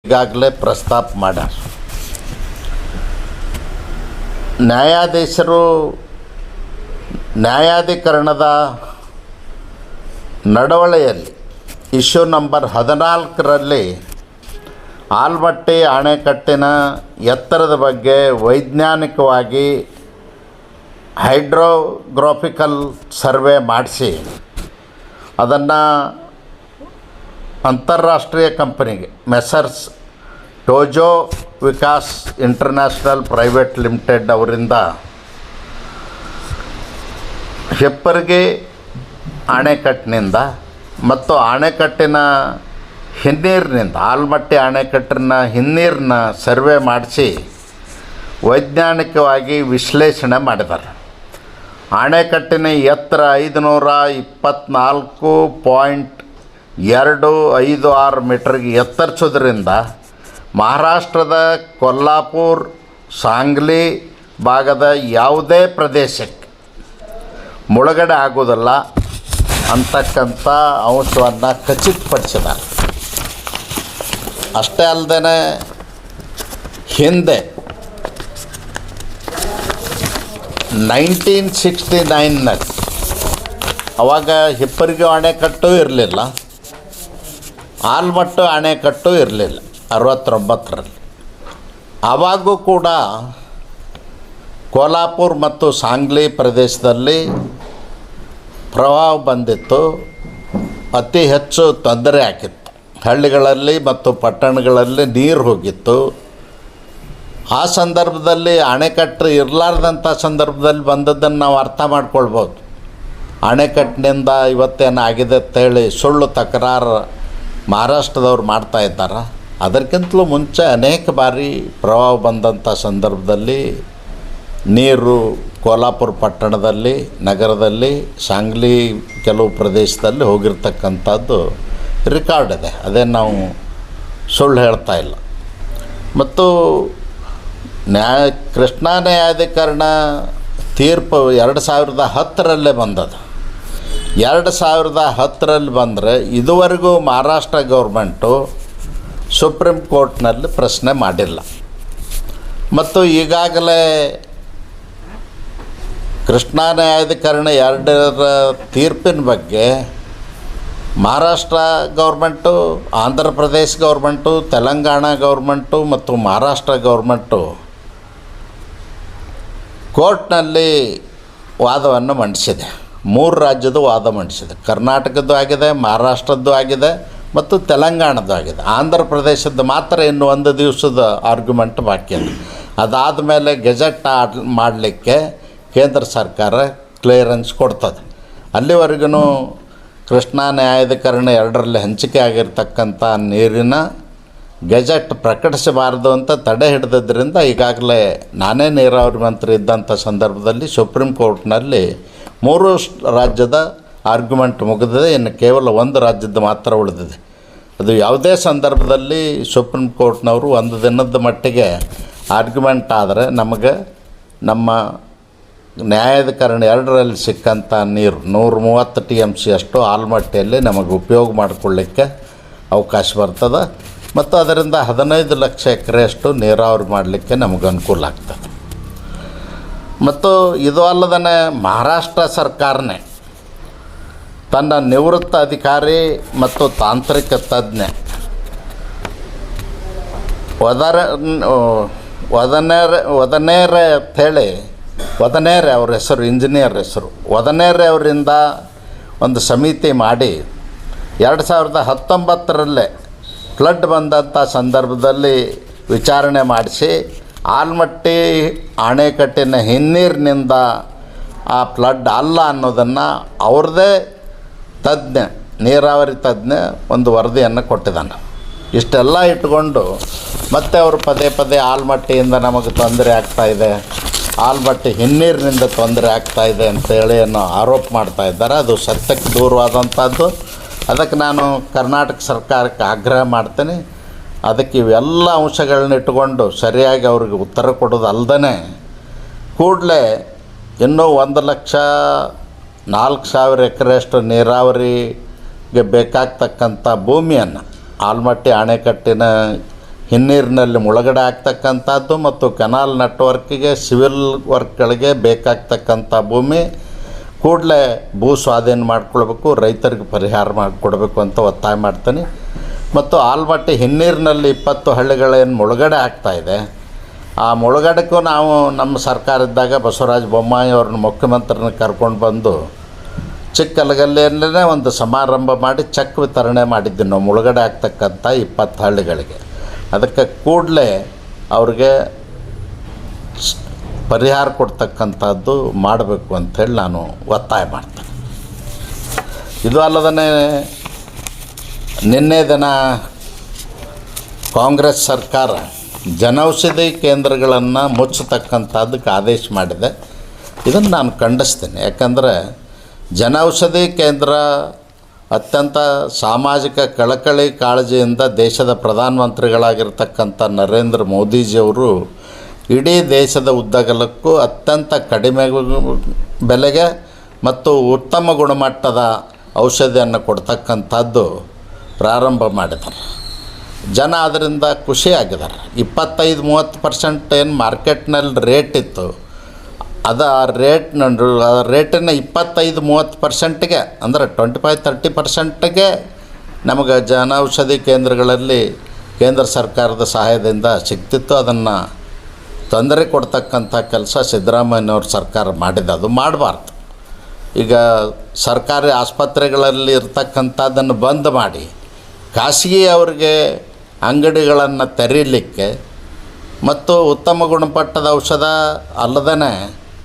ಈಗಾಗಲೇ ಪ್ರಸ್ತಾಪ ಮಾಡ್ಯಾರ. ನ್ಯಾಯಾಧೀಶರು ನ್ಯಾಯಾಧಿಕರಣದ ನಡವಳಿಯಲ್ಲಿ ಇಶ್ಯೂ ನಂಬರ್ 14ರಲ್ಲಿ ಆಲಮಟ್ಟಿ ಅಣೆಕಟ್ಟಿನ ಎತ್ತರದ ಬಗ್ಗೆ ವೈಜ್ಞಾನಿಕವಾಗಿ ಹೈಡ್ರೋಗ್ರಾಫಿಕಲ್ ಸರ್ವೆ ಮಾಡಿಸಿ ಅದನ್ನು ಅಂತಾರಾಷ್ಟ್ರೀಯ ಕಂಪನಿಗೆ Messrs Tojo Vikas international private limited ಅವರಿಂದ ಹೆಪ್ಪರ್ಗಿ ಅಣೆಕಟ್ಟಿನಿಂದ ಮತ್ತು ಅಣೆಕಟ್ಟಿನ ಹಿನ್ನೀರಿನಿಂದ ಆಲಮಟ್ಟಿ ಅಣೆಕಟ್ಟಿನ ಹಿನ್ನೀರನ್ನ ಸರ್ವೆ ಮಾಡಿಸಿ ವೈಜ್ಞಾನಿಕವಾಗಿ ವಿಶ್ಲೇಷಣೆ ಮಾಡಿದ್ದಾರೆ. ಅಣೆಕಟ್ಟಿನ ಎತ್ತರ 524.256 ಮೀಟರ್ಗೆ ಎತ್ತರಿಸೋದ್ರಿಂದ ಮಹಾರಾಷ್ಟ್ರದ ಕೊಲ್ಲಾಪುರ ಸಾಂಗ್ಲಿ ಭಾಗದ ಯಾವುದೇ ಪ್ರದೇಶಕ್ಕೆ ಮುಳುಗಡೆ ಆಗೋದಿಲ್ಲ ಅಂತಕ್ಕಂಥ ಅಂಶವನ್ನು ಖಚಿತಪಡಿಸಿದ್ದಾರೆ. ಅಷ್ಟೇ ಅಲ್ಲದೆ ಹಿಂದೆ 1969ನಲ್ಲಿ ಅವಾಗ ಹೆಪ್ಪರ್ಗಿ ಅಣೆಕಟ್ಟು ಇರಲಿಲ್ಲ, ಆಲಮಟ್ಟಿ ಅಣೆಕಟ್ಟು ಇರಲಿಲ್ಲ 69ರಲ್ಲಿ. ಆವಾಗೂ ಕೂಡ ಕೋಲ್ಹಾಪುರ ಮತ್ತು ಸಾಂಗ್ಲಿ ಪ್ರದೇಶದಲ್ಲಿ ಪ್ರವಾಹ ಬಂದಿತ್ತು, ಅತಿ ಹೆಚ್ಚು ತೊಂದರೆ ಆಗಿತ್ತು. ಹಳ್ಳಿಗಳಲ್ಲಿ ಮತ್ತು ಪಟ್ಟಣಗಳಲ್ಲಿ ನೀರು ಹೋಗಿತ್ತು. ಆ ಸಂದರ್ಭದಲ್ಲಿ ಅಣೆಕಟ್ಟು ಇರಲಾರ್ದಂಥ ಸಂದರ್ಭದಲ್ಲಿ ಬಂದದ್ದನ್ನು ನಾವು ಅರ್ಥ ಮಾಡ್ಕೊಳ್ಬೋದು. ಅಣೆಕಟ್ಟಿನಿಂದ ಇವತ್ತೇನಾಗಿದೆ ಅಂತೇಳಿ ಸುಳ್ಳು ತಕರಾರು ಮಹಾರಾಷ್ಟ್ರದವ್ರು ಮಾಡ್ತಾಯಿದ್ದಾರೆ. ಅದಕ್ಕಿಂತಲೂ ಮುಂಚೆ ಅನೇಕ ಬಾರಿ ಪ್ರವಾಹ ಬಂದಂಥ ಸಂದರ್ಭದಲ್ಲಿ ನೀರು ಕೋಲ್ಹಾಪುರ ಪಟ್ಟಣದಲ್ಲಿ, ನಗರದಲ್ಲಿ, ಸಾಂಗ್ಲಿ ಕೆಲವು ಪ್ರದೇಶದಲ್ಲಿ ಹೋಗಿರ್ತಕ್ಕಂಥದ್ದು ರೆಕಾರ್ಡ್ ಇದೆ. ಅದೇನು ನಾವು ಸುಳ್ಳು ಹೇಳ್ತಾ ಇಲ್ಲ. ಮತ್ತು ಕೃಷ್ಣಾ ನ್ಯಾಯಾಧಿಕರಣ ತೀರ್ಪು 2010ರಲ್ಲೇ ಬಂದದು. 2010ರಲ್ಲಿ ಬಂದರೆ ಇದುವರೆಗೂ ಮಹಾರಾಷ್ಟ್ರ ಗೌರ್ಮೆಂಟು ಸುಪ್ರೀಂ ಕೋರ್ಟ್ನಲ್ಲಿ ಪ್ರಶ್ನೆ ಮಾಡಿಲ್ಲ. ಮತ್ತು ಈಗಾಗಲೇ ಕೃಷ್ಣಾ ನ್ಯಾಯಾಧಿಕರಣ 2ರ ತೀರ್ಪಿನ ಬಗ್ಗೆ Maharashtra government, Andhra Pradesh government, Telangana government ಮತ್ತು ಮಹಾರಾಷ್ಟ್ರ ಗೌರ್ಮೆಂಟು ಕೋರ್ಟ್ನಲ್ಲಿ ವಾದವನ್ನು ಮಂಡಿಸಿದೆ. 3 ರಾಜ್ಯದ ವಾದ ಮಂಡಿಸಿದೆ. ಕರ್ನಾಟಕದ್ದು ಆಗಿದೆ, ಮಹಾರಾಷ್ಟ್ರದ್ದು ಆಗಿದೆ ಮತ್ತು ತೆಲಂಗಾಣದ್ದು ಆಗಿದೆ. ಆಂಧ್ರ ಪ್ರದೇಶದ್ದು ಮಾತ್ರ ಇನ್ನು 1 ದಿವಸದ ಆರ್ಗ್ಯುಮೆಂಟ್ ಬಾಕಿ ಇದೆ. ಅದಾದ ಮೇಲೆ ಗೆಜೆಟ್ ಮಾಡಲಿಕ್ಕೆ ಕೇಂದ್ರ ಸರ್ಕಾರ ಕ್ಲಿಯರೆನ್ಸ್ ಕೊಡ್ತದೆ. ಅಲ್ಲಿವರೆಗೂ ಕೃಷ್ಣಾ ನ್ಯಾಯಾಧಿಕರಣ 2ರಲ್ಲಿ ಹಂಚಿಕೆ ಆಗಿರ್ತಕ್ಕಂಥ ನೀರಿನ ಗೆಜೆಟ್ ಪ್ರಕಟಿಸಬಾರ್ದು ಅಂತ ತಡೆ ಹಿಡಿದಿದ್ದರಿಂದ ಈಗಾಗಲೇ ನಾನೇ ನೀರಾವರಿ ಮಂತ್ರಿ ಇದ್ದಂಥ ಸಂದರ್ಭದಲ್ಲಿ ಸುಪ್ರೀಂ ಕೋರ್ಟ್ನಲ್ಲಿ 3 ರಾಜ್ಯದ ಆರ್ಗ್ಯುಮೆಂಟ್ ಮುಗಿದಿದೆ. ಇನ್ನು ಕೇವಲ 1 ರಾಜ್ಯದ ಮಾತ್ರ ಉಳಿದಿದೆ. ಅದು ಯಾವುದೇ ಸಂದರ್ಭದಲ್ಲಿ ಸುಪ್ರೀಂ ಕೋರ್ಟ್ನವರು 1 ದಿನದ ಮಟ್ಟಿಗೆ ಆರ್ಗ್ಯುಮೆಂಟ್ ಆದರೆ ನಮಗೆ ನಮ್ಮ ನ್ಯಾಯಾಧಿಕರಣ 2ರಲ್ಲಿ ಸಿಕ್ಕಂಥ ನೀರು 130 TMC ಅಷ್ಟು ಆಲಮಟ್ಟಿಯಲ್ಲಿ ನಮಗೆ ಉಪಯೋಗ ಮಾಡಿಕೊಳ್ಳಿಕ್ಕೆ ಅವಕಾಶ ಬರ್ತದೆ. ಮತ್ತು ಅದರಿಂದ 15 ಲಕ್ಷ ಎಕರೆಯಷ್ಟು ನೀರಾವರಿ ಮಾಡಲಿಕ್ಕೆ ನಮಗೆ ಅನುಕೂಲ ಆಗ್ತದೆ. ಮತ್ತು ಇದು ಅಲ್ಲದೇ ಮಹಾರಾಷ್ಟ್ರ ಸರ್ಕಾರನೇ ತನ್ನ ನಿವೃತ್ತ ಅಧಿಕಾರಿ ಮತ್ತು ತಾಂತ್ರಿಕ ತಜ್ಞ ವದನೇರೆ ಅಂಥೇಳಿ, ವದನೇರೆ ಅವ್ರ ಹೆಸರು, ಇಂಜಿನಿಯರ್ ಹೆಸರು ವದನೇರೆ ಅವರಿಂದ ಒಂದು ಸಮಿತಿ ಮಾಡಿ 2019ರಲ್ಲೇ ಫ್ಲಡ್ ಬಂದಂಥ ಸಂದರ್ಭದಲ್ಲಿ ವಿಚಾರಣೆ ಮಾಡಿಸಿ ಆಲಮಟ್ಟಿ ಅಣೆಕಟ್ಟಿನ ಹಿನ್ನೀರಿನಿಂದ ಆ ಫ್ಲಡ್ ಅಲ್ಲ ಅನ್ನೋದನ್ನು ಅವ್ರದ್ದೇ ತಜ್ಞ, ನೀರಾವರಿ ತಜ್ಞ ಒಂದು ವರದಿಯನ್ನು ಕೊಟ್ಟಿದ್ದಾನೆ. ಇಷ್ಟೆಲ್ಲ ಇಟ್ಕೊಂಡು ಮತ್ತೆ ಅವರು ಪದೇ ಪದೇ ಆಲಮಟ್ಟಿಯಿಂದ ನಮಗೆ ತೊಂದರೆ ಆಗ್ತಾಯಿದೆ, ಆಲಮಟ್ಟಿ ಹಿನ್ನೀರಿನಿಂದ ತೊಂದರೆ ಆಗ್ತಾಯಿದೆ ಅಂತೇಳಿ ಅನ್ನೋ ಆರೋಪ ಮಾಡ್ತಾಯಿದ್ದಾರೆ. ಅದು ಸತ್ಯಕ್ಕೆ ದೂರವಾದಂಥದ್ದು. ಅದಕ್ಕೆ ನಾನು ಕರ್ನಾಟಕ ಸರ್ಕಾರಕ್ಕೆ ಆಗ್ರಹ ಮಾಡ್ತೀನಿ, ಅದಕ್ಕೆ ಇವೆಲ್ಲ ಅಂಶಗಳನ್ನ ಇಟ್ಟುಕೊಂಡು ಸರಿಯಾಗಿ ಅವ್ರಿಗೆ ಉತ್ತರ ಕೊಡೋದು ಅಲ್ಲದೇ ಕೂಡಲೇ ಇನ್ನೂ 1,04,000 ಎಕರೆಯಷ್ಟು ನೀರಾವರಿಗೆ ಬೇಕಾಗ್ತಕ್ಕಂಥ ಭೂಮಿಯನ್ನು ಆಲಮಟ್ಟಿ ಅಣೆಕಟ್ಟಿನ ಹಿನ್ನೀರಿನಲ್ಲಿ ಮುಳುಗಡೆ ಆಗ್ತಕ್ಕಂಥದ್ದು ಮತ್ತು ಕೆನಾಲ್ ನೆಟ್ವರ್ಕಿಗೆ ಸಿವಿಲ್ ವರ್ಕ್ಗಳಿಗೆ ಬೇಕಾಗ್ತಕ್ಕಂಥ ಭೂಮಿ ಕೂಡಲೇ ಭೂ ಸ್ವಾಧೀನ ಮಾಡಿಕೊಳ್ಬೇಕು, ರೈತರಿಗೆ ಪರಿಹಾರ ಮಾಡಿಕೊಡ್ಬೇಕು ಅಂತ ಒತ್ತಾಯ ಮಾಡ್ತೀನಿ. ಮತ್ತು ಆಲ್ಮಟ್ಟಿ ಹಿನ್ನೀರಿನಲ್ಲಿ 20 ಹಳ್ಳಿಗಳೇನು ಮುಳುಗಡೆ ಆಗ್ತಾಯಿದೆ, ಆ ಮುಳುಗಡೆಗೂ ನಾವು ನಮ್ಮ ಸರ್ಕಾರ ಇದ್ದಾಗ ಬಸವರಾಜ ಬೊಮ್ಮಾಯಿ ಅವ್ರನ್ನ ಮುಖ್ಯಮಂತ್ರಿನ ಕರ್ಕೊಂಡು ಬಂದು ಚಿಕ್ಕಲಗಲ್ಲಿಯಲ್ಲೇ ಒಂದು ಸಮಾರಂಭ ಮಾಡಿ ಚೆಕ್ ವಿತರಣೆ ಮಾಡಿದ್ವಿ ನಾವು ಮುಳುಗಡೆ ಆಗ್ತಕ್ಕಂಥ 20 ಹಳ್ಳಿಗಳಿಗೆ. ಅದಕ್ಕೆ ಕೂಡಲೇ ಅವ್ರಿಗೆ ಪರಿಹಾರ ಕೊಡ್ತಕ್ಕಂಥದ್ದು ಮಾಡಬೇಕು ಅಂಥೇಳಿ ನಾನು ಒತ್ತಾಯ ಮಾಡ್ತೇನೆ. ಇದು ಅಲ್ಲದೇ ನಿನ್ನೆ ದಿನ ಕಾಂಗ್ರೆಸ್ ಸರ್ಕಾರ ಜನೌಷಧಿ ಕೇಂದ್ರಗಳನ್ನು ಮುಚ್ಚತಕ್ಕಂಥದ್ದಕ್ಕೆ ಆದೇಶ ಮಾಡಿದೆ. ಇದನ್ನು ನಾನು ಖಂಡಿಸ್ತೀನಿ. ಯಾಕಂದರೆ ಜನೌಷಧಿ ಕೇಂದ್ರ ಅತ್ಯಂತ ಸಾಮಾಜಿಕ ಕಳಕಳಿ ಕಾಳಜಿಯಿಂದ ದೇಶದ ಪ್ರಧಾನಮಂತ್ರಿಗಳಾಗಿರ್ತಕ್ಕಂಥ ನರೇಂದ್ರ ಮೋದಿಜಿಯವರು ಇಡೀ ದೇಶದ ಉದ್ದಗಲಕ್ಕೂ ಅತ್ಯಂತ ಕಡಿಮೆ ಬೆಲೆಗೆ ಮತ್ತು ಉತ್ತಮ ಗುಣಮಟ್ಟದ ಔಷಧಿಯನ್ನು ಕೊಡ್ತಕ್ಕಂಥದ್ದು ಪ್ರಾರಂಭ ಮಾಡಿದ್ದಾರೆ. ಜನ ಅದರಿಂದ ಖುಷಿಯಾಗಿದ್ದಾರೆ. 25-30% ಏನು ಮಾರ್ಕೆಟ್ನಲ್ಲಿ ರೇಟ್ ಇತ್ತು, ಅದು ಆ ರೇಟಿನ 25-30%ಗೆ ಅಂದರೆ 25-30%ಗೆ ನಮಗೆ ಜನೌಷಧಿ ಕೇಂದ್ರಗಳಲ್ಲಿ ಕೇಂದ್ರ ಸರ್ಕಾರದ ಸಹಾಯದಿಂದ ಸಿಗ್ತಿತ್ತು. ಅದನ್ನು ತೊಂದರೆ ಕೊಡ್ತಕ್ಕಂಥ ಕೆಲಸ ಸಿದ್ದರಾಮಯ್ಯನವ್ರ ಸರ್ಕಾರ ಮಾಡಿದೆ. ಅದು ಮಾಡಬಾರ್ದು. ಈಗ ಸರ್ಕಾರಿ ಆಸ್ಪತ್ರೆಗಳಲ್ಲಿ ಇರ್ತಕ್ಕಂಥದ್ದನ್ನು ಬಂದ್ ಮಾಡಿ ಖಾಸಗಿ ಅವ್ರಿಗೆ ಅಂಗಡಿಗಳನ್ನು ತೆರೀಲಿಕ್ಕೆ ಮತ್ತು ಉತ್ತಮ ಗುಣಮಟ್ಟದ ಔಷಧ ಅಲ್ಲದೇ